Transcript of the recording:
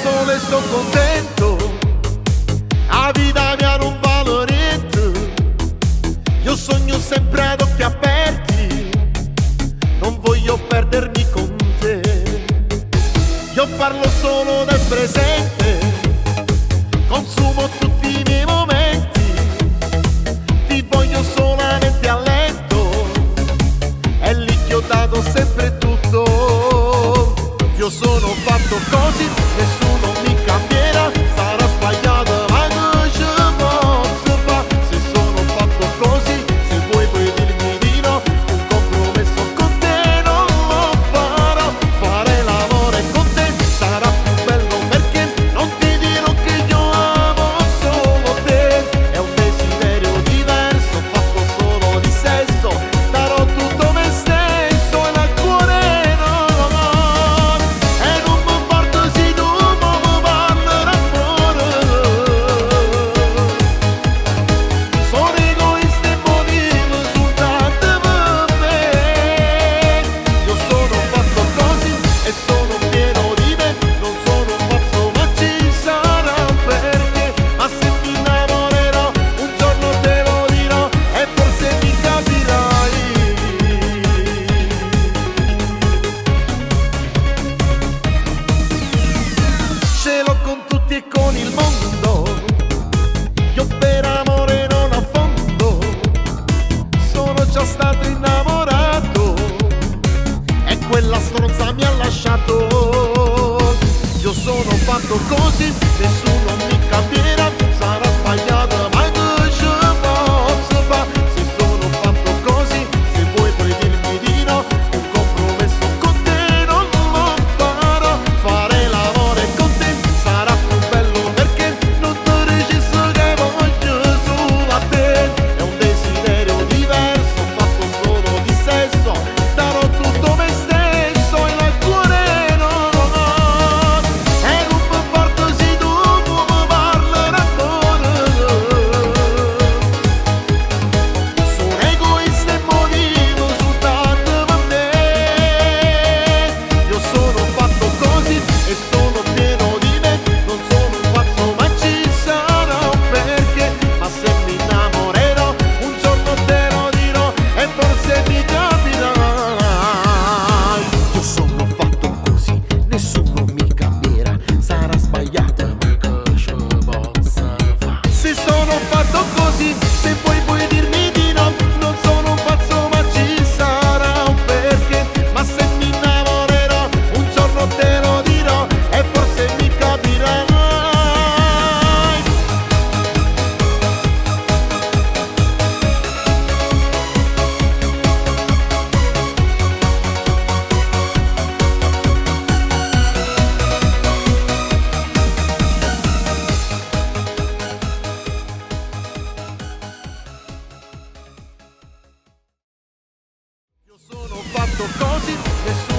Solo e sono contento, la vita mia non vale niente, io sogno sempre ad occhi aperti, non voglio perdermi con te, io parlo solo del presente, consumo tutti i miei momenti, ti voglio solamente a letto, è lì che ho dato sempre tutto, io sono fatto così, nessuno mi cambierà, sarà sbagliato ma non ci posso fare, se sono fatto così, se vuoi puoi dirmi di no, un compromesso con te non lo farò, fare l'amore con te sarà più bello perché non ti dirò che io amo solo te, è un desiderio diverso, fatto solo di sesso, darò tutto me stesso e nel cuore no, e non mi importa se tu mi parli d'amore, sono egoista e motivo soltanto per me, io sono fatto così e sono pieno di me, non sono un pazzo ma ci sarà un perché, ma se mi innamorerò un giorno te lo dirò e forse mi capirai. Ce l'ho con tutti e con il mondo, io per amore non affondo, sono già stato innamorato e quella stronza mi ha lasciato, io sono fatto così, nessuno mi cambierà, sarà sbagliato ma non ci posso fare, se sono fatto così, se vuoi puoi dirmi di no, un compromesso con te non lo farò, fare l'amore con te sarà più bello perché non ti registro che voglio solo a te, è un desiderio diverso, fatto solo di sesso, darò tutto me stesso e nel cuore no, e non mi importa se tu mi parli d'amore, sono egoista e motivo soltanto per me, io sono fatto così e sono pieno di me, non sono un pazzo ma ci sarà un perché, ma se mi innamorerò un giorno te lo dirò e forse mi capirai, io sono fatto così, nessuno mi cambierà, sarà sbagliato ma che ci possa fare, se sono fatto così, se poi puoi dirmi di no, non sono un pazzo ma ci sarà un perché, ma se mi innamorerò un giorno te lo dirò e forse mi capirai. Io sono fatto così, nessuno